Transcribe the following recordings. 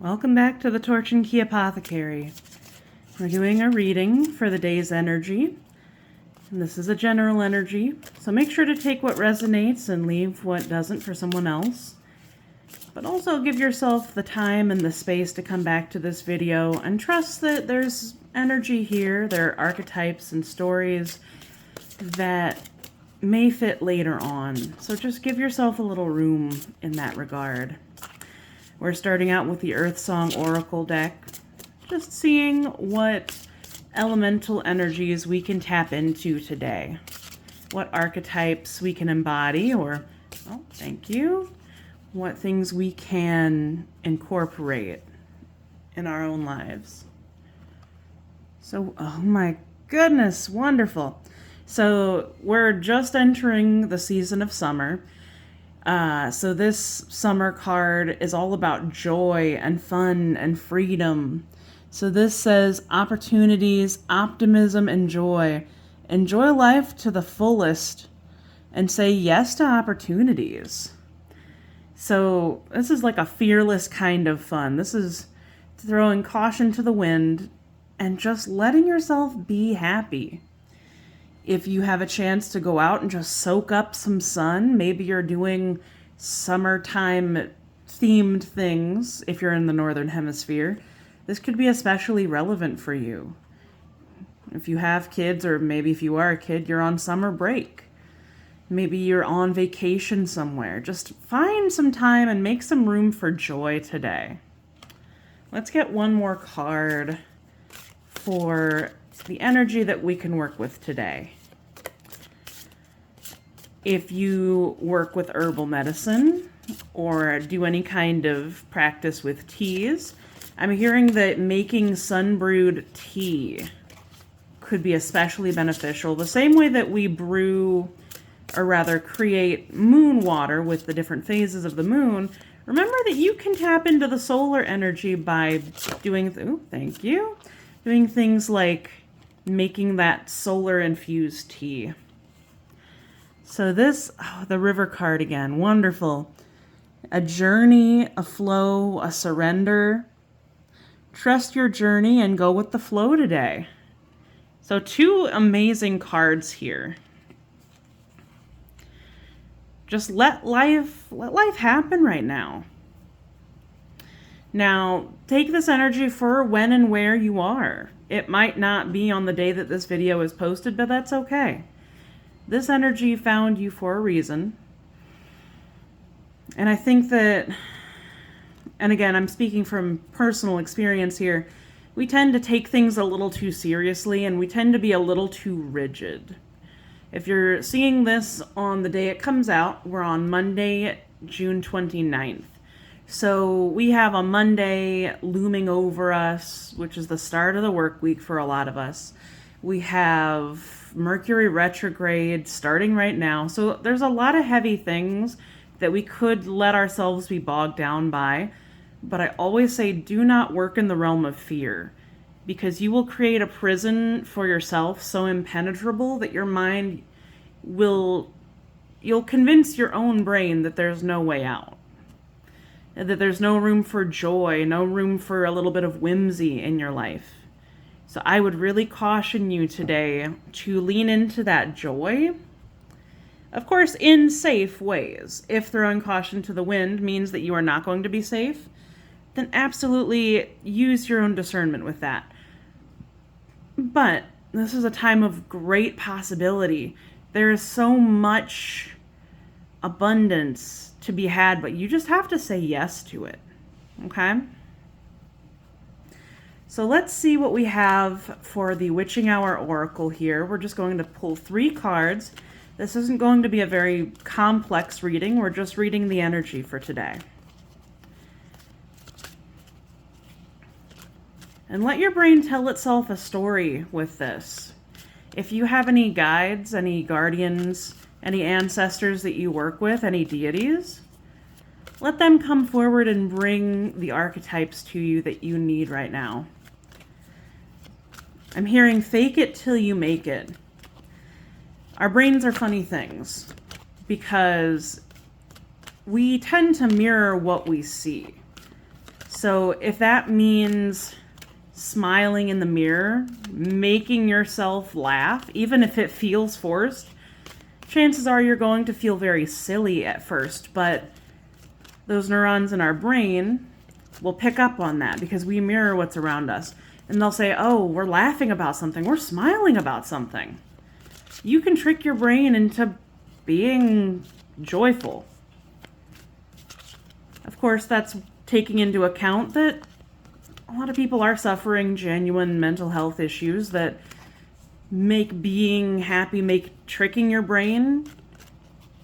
Welcome back to the Torch and Key Apothecary. We're doing a reading for the day's energy. And this is a general energy, so make sure to take what resonates and leave what doesn't for someone else. But also give yourself the time and the space to come back to this video and trust that there's energy here. There are archetypes and stories that may fit later on. So just give yourself a little room in that regard. We're starting out with the Earth Song Oracle deck, just seeing what elemental energies we can tap into today. What archetypes we can embody, or, oh, thank you, what things we can incorporate in our own lives. So, oh my goodness, wonderful. So we're just entering the season of summer. So this summer card is all about joy and fun and freedom. So this says opportunities, optimism, and joy. Enjoy life to the fullest and say yes to opportunities. So this is like a fearless kind of fun. This is throwing caution to the wind and just letting yourself be happy. If you have a chance to go out and just soak up some sun, maybe you're doing summertime themed things if you're in the Northern Hemisphere, this could be especially relevant for you. If you have kids, or maybe if you are a kid, you're on summer break. Maybe you're on vacation somewhere. Just find some time and make some room for joy today. Let's get one more card for the energy that we can work with today. If you work with herbal medicine or do any kind of practice with teas, I'm hearing that making sun-brewed tea could be especially beneficial. The same way that we brew, or rather create moon water with the different phases of the moon, remember that you can tap into the solar energy by doing, doing things like making that solar infused tea. So this, the river card again, wonderful. A journey, a flow, a surrender. Trust your journey and go with the flow today. So two amazing cards here. Just let life happen right now. Now, take this energy for when and where you are. It might not be on the day that this video is posted, but that's okay. This energy found you for a reason. And I think that, and again, I'm speaking from personal experience here, we tend to take things a little too seriously and we tend to be a little too rigid. If you're seeing this on the day it comes out, we're on Monday, June 29th. So we have a Monday looming over us, which is the start of the work week for a lot of us. We have Mercury retrograde starting right now. So there's a lot of heavy things that we could let ourselves be bogged down by. But I always say do not work in the realm of fear, because you will create a prison for yourself so impenetrable that your mind you'll convince your own brain that there's no way out. That there's no room for joy, no room for a little bit of whimsy in your life. So I would really caution you today to lean into that joy. Of course, in safe ways. If throwing caution to the wind means that you are not going to be safe, then absolutely use your own discernment with that. But this is a time of great possibility. There is so much abundance to be had, but you just have to say yes to it. Okay? So let's see what we have for the Witching Hour Oracle here. We're just going to pull 3 cards. This isn't going to be a very complex reading. We're just reading the energy for today. And let your brain tell itself a story with this. If you have any guides, any guardians, any ancestors that you work with, any deities, let them come forward and bring the archetypes to you that you need right now. I'm hearing fake it till you make it. Our brains are funny things because we tend to mirror what we see. So if that means smiling in the mirror, making yourself laugh, even if it feels forced, chances are you're going to feel very silly at first, but those neurons in our brain will pick up on that because we mirror what's around us. And they'll say, oh, we're laughing about something, we're smiling about something. You can trick your brain into being joyful. Of course, that's taking into account that a lot of people are suffering genuine mental health issues that make being happy, make tricking your brain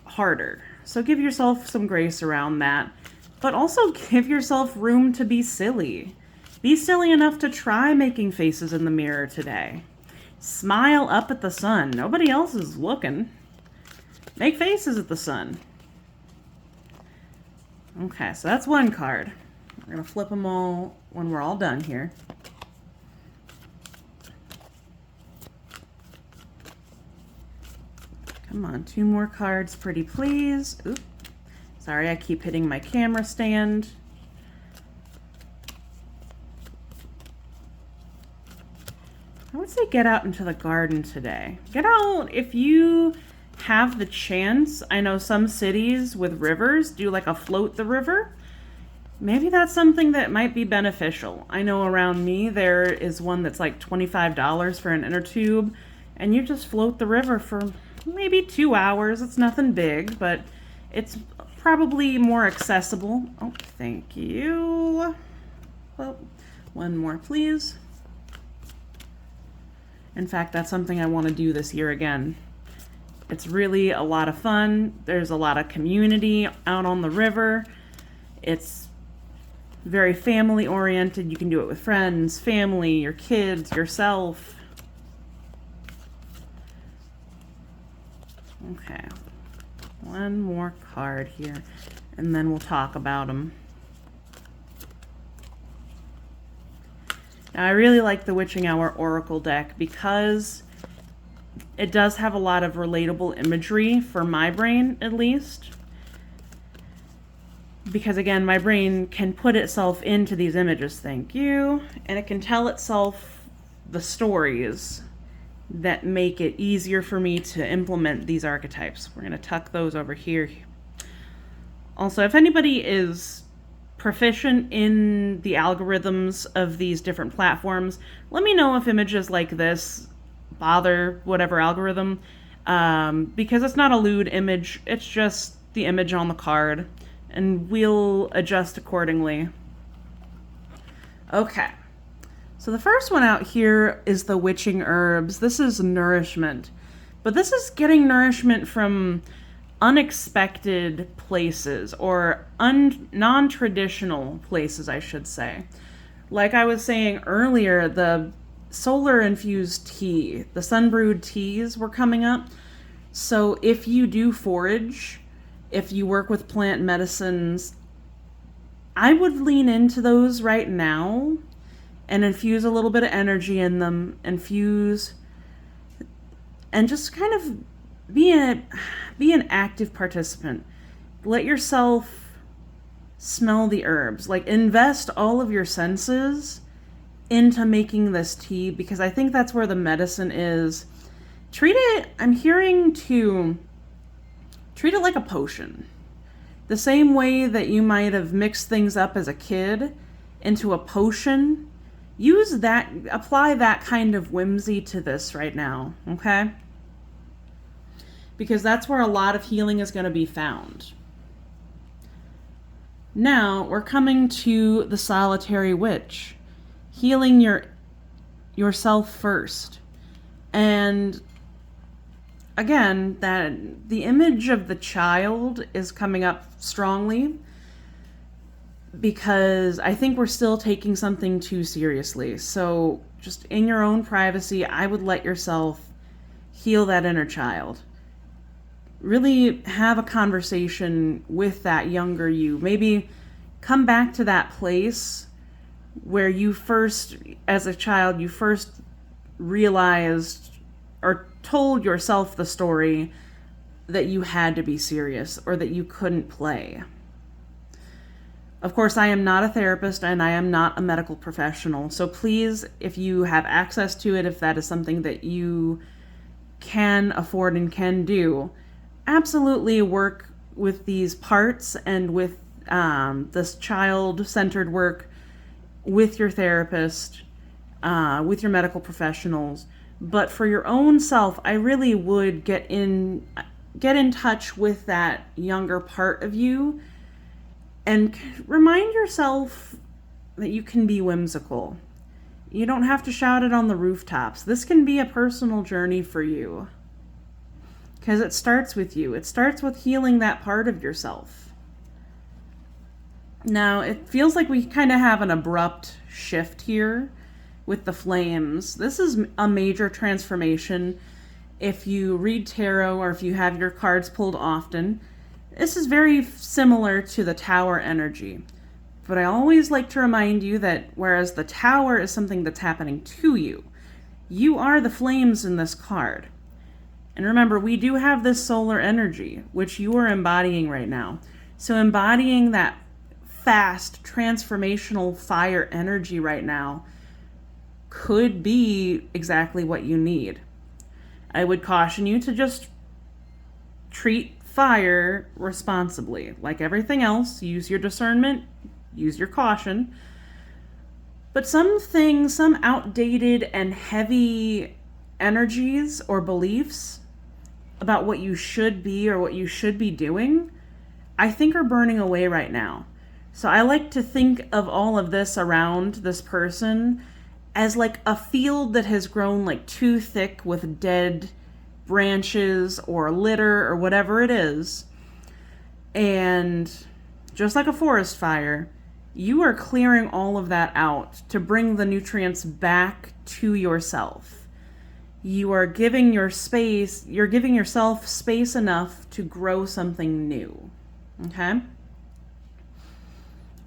harder. So give yourself some grace around that, but also give yourself room to be silly. Be silly enough to try making faces in the mirror today. Smile up at the sun. Nobody else is looking. Make faces at the sun. Okay, so that's one card. We're going to flip them all when we're all done here. Come on, 2 more cards, pretty please. Oop. Sorry, I keep hitting my camera stand. I would say get out into the garden today. Get out if you have the chance. I know some cities with rivers do like a float the river. Maybe that's something that might be beneficial. I know around me there is one that's like $25 for an inner tube, and you just float the river for maybe 2 hours. It's nothing big, but it's probably more accessible. Oh, thank you. Well, one more, please. In fact, that's something I want to do this year again. It's really a lot of fun. There's a lot of community out on the river. It's very family oriented. You can do it with friends, family, your kids, yourself. Okay, one more card here, and then we'll talk about them. Now, I really like the Witching Hour Oracle deck because it does have a lot of relatable imagery for my brain, at least. Because again, my brain can put itself into these images, thank you, and it can tell itself the stories that make it easier for me to implement these archetypes. We're going to tuck those over here. Also, if anybody is proficient in the algorithms of these different platforms, let me know if images like this bother whatever algorithm, because it's not a lewd image, it's just the image on the card, and we'll adjust accordingly. Okay. So the first one out here is the witching herbs. This is nourishment, but this is getting nourishment from unexpected places, or non-traditional places, I should say. Like I was saying earlier, the solar infused tea, the sun brewed teas were coming up. So if you do forage, if you work with plant medicines, I would lean into those right now and infuse a little bit of energy in them, infuse, and just kind of be an active participant. Let yourself smell the herbs. Like, invest all of your senses into making this tea, because I think that's where the medicine is. I'm hearing to treat it like a potion. The same way that you might have mixed things up as a kid into a potion, apply that kind of whimsy to this right now, okay? Because that's where a lot of healing is going to be found. Now, we're coming to the solitary witch. Healing yourself first. And again, that the image of the child is coming up strongly, because I think we're still taking something too seriously. So just in your own privacy, I would let yourself heal that inner child. Really have a conversation with that younger you. Maybe come back to that place where you first, as a child, you first realized or told yourself the story that you had to be serious or that you couldn't play. Of course, I am not a therapist and I am not a medical professional. So please, if you have access to it, if that is something that you can afford and can do, absolutely work with these parts and with this child-centered work with your therapist, with your medical professionals. But for your own self, I really would get in touch with that younger part of you and remind yourself that you can be whimsical. You don't have to shout it on the rooftops. This can be a personal journey for you. Because it starts with you. It starts with healing that part of yourself. Now, it feels like we kind of have an abrupt shift here with the flames. This is a major transformation. If you read tarot or if you have your cards pulled often, this is very similar to the Tower energy. But I always like to remind you that whereas the Tower is something that's happening to you, you are the flames in this card. And remember, we do have this solar energy, which you are embodying right now. So embodying that fast, transformational fire energy right now could be exactly what you need. I would caution you to just treat fire responsibly. Like everything else, use your discernment, use your caution. But some things, some outdated and heavy energies or beliefs about what you should be or what you should be doing, I think are burning away right now. So I like to think of all of this around this person as like a field that has grown like too thick with dead branches or litter or whatever it is. And just like a forest fire, you are clearing all of that out to bring the nutrients back to yourself. You are giving you're giving yourself space enough to grow something new. Okay?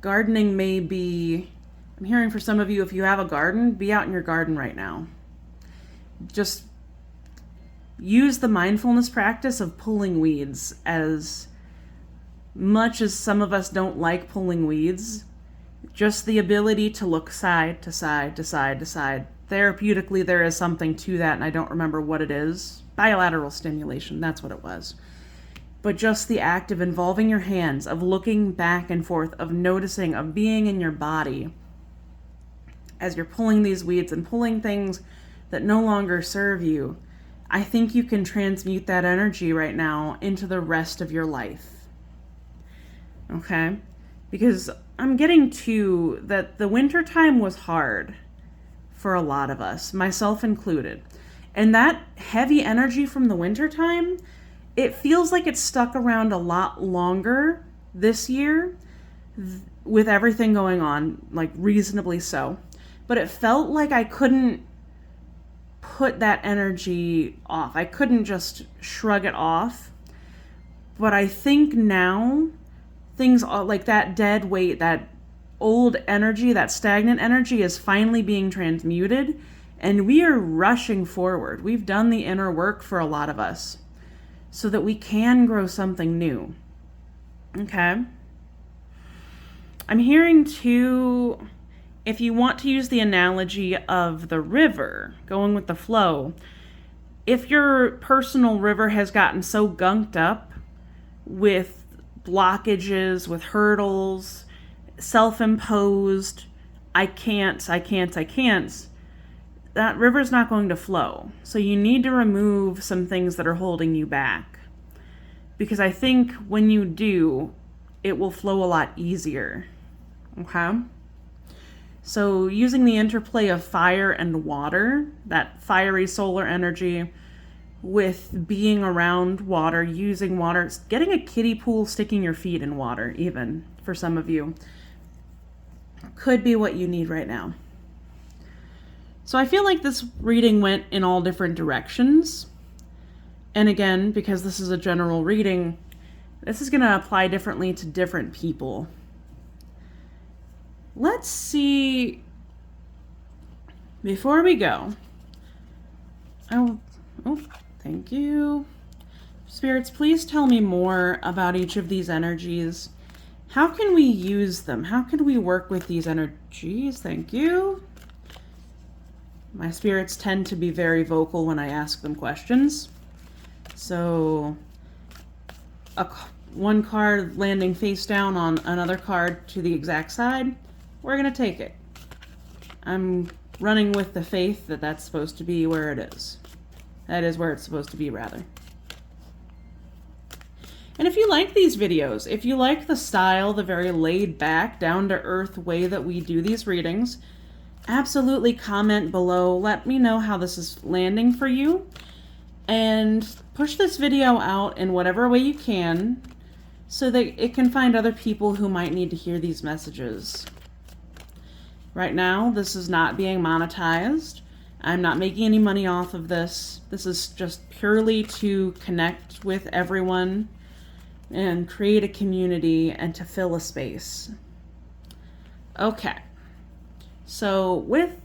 Gardening may be, I'm hearing for some of you, if you have a garden, be out in your garden right now. Just use the mindfulness practice of pulling weeds. As much as some of us don't like pulling weeds, just the ability to look side to side to side to side. Therapeutically, there is something to that, and I don't remember what it is. Bilateral stimulation, that's what it was. But just the act of involving your hands, of looking back and forth, of noticing, of being in your body as you're pulling these weeds and pulling things that no longer serve you, I think you can transmute that energy right now into the rest of your life. Okay? Because I'm getting to that the winter time was hard for a lot of us, myself included. And that heavy energy from the winter time, it feels like it's stuck around a lot longer this year with everything going on, like reasonably so. But it felt like I couldn't put that energy off. I couldn't just shrug it off. But I think now things like that dead weight, that old energy, that stagnant energy is finally being transmuted, and we are rushing forward. We've done the inner work for a lot of us so that we can grow something new. Okay? I'm hearing too, if you want to use the analogy of the river, going with the flow, if your personal river has gotten so gunked up with blockages, with hurdles, self-imposed, I can't, that river's not going to flow. So you need to remove some things that are holding you back. Because I think when you do, it will flow a lot easier. Okay? So using the interplay of fire and water, that fiery solar energy, with being around water, using water, getting a kiddie pool, sticking your feet in water, even for some of you, could be what you need right now. So I feel like this reading went in all different directions. And again, because this is a general reading, this is going to apply differently to different people. Let's see, before we go, thank you. Spirits, please tell me more about each of these energies. How can we use them? How can we work with these energies? Thank you. My spirits tend to be very vocal when I ask them questions. So one card landing face down on another card to the exact side, we're going to take it. I'm running with the faith that that's supposed to be where it is. That is where it's supposed to be, rather. And if you like these videos, if you like the style, the very laid back, down-to-earth way that we do these readings, absolutely comment below. Let me know how this is landing for you. And push this video out in whatever way you can so that it can find other people who might need to hear these messages. Right now, this is not being monetized. I'm not making any money off of this. This is just purely to connect with everyone and create a community and to fill a space. Okay. So with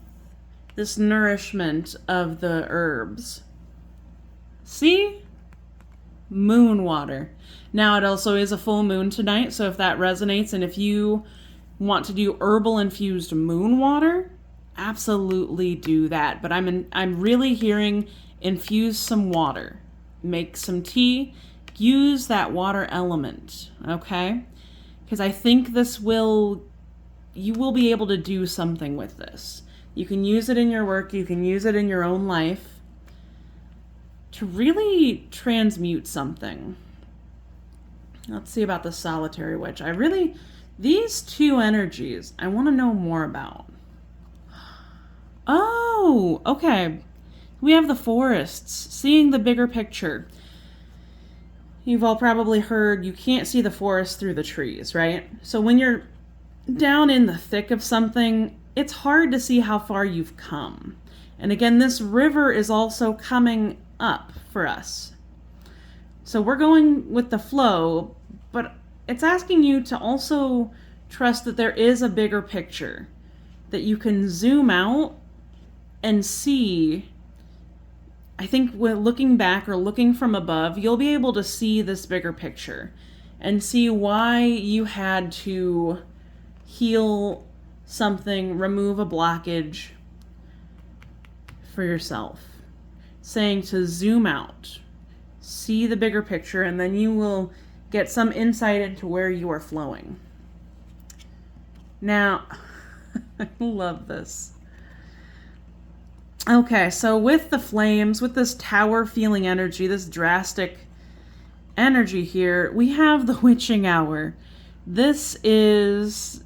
this nourishment of the herbs, see? Moon water. Now it also is a full moon tonight, so if that resonates and if you want to do herbal infused moon water, absolutely do that. But I'm really hearing infuse some water. Make some tea. Use that water element, okay? Because I think you will be able to do something with this. You can use it in your work, you can use it in your own life to really transmute something. Let's see about the solitary witch. These two energies, I want to know more about. Oh, okay. We have the forests, seeing the bigger picture. You've all probably heard you can't see the forest through the trees, right? So when you're down in the thick of something, it's hard to see how far you've come. And again, this river is also coming up for us. So we're going with the flow, but it's asking you to also trust that there is a bigger picture, that you can zoom out and see. I think when looking back or looking from above, you'll be able to see this bigger picture and see why you had to heal something, remove a blockage for yourself. Saying to zoom out, see the bigger picture, and then you will get some insight into where you are flowing. Now, I love this. Okay, so with the flames, with this tower feeling energy, this drastic energy here, we have the witching hour. This is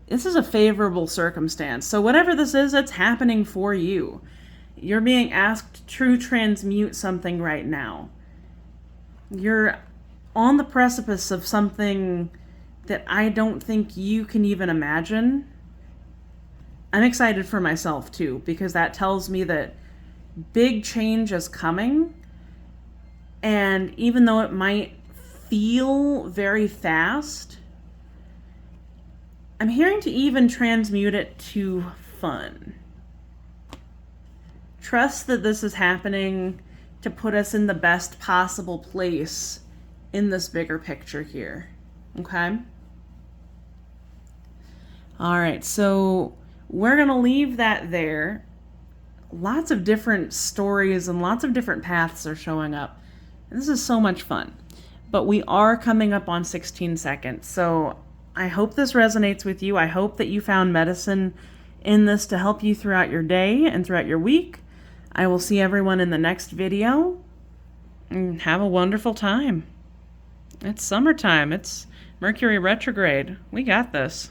a favorable circumstance. So whatever this is, it's happening for you. You're being asked to transmute something right now. You're on the precipice of something that I don't think you can even imagine. I'm excited for myself too, because that tells me that big change is coming. And even though it might feel very fast, I'm hearing to even transmute it to fun. Trust that this is happening to put us in the best possible place in this bigger picture here. Okay? All right, so we're going to leave that there. Lots of different stories and lots of different paths are showing up. This is so much fun. But we are coming up on 16 seconds. So I hope this resonates with you. I hope that you found medicine in this to help you throughout your day and throughout your week. I will see everyone in the next video. And have a wonderful time. It's summertime. It's Mercury retrograde. We got this.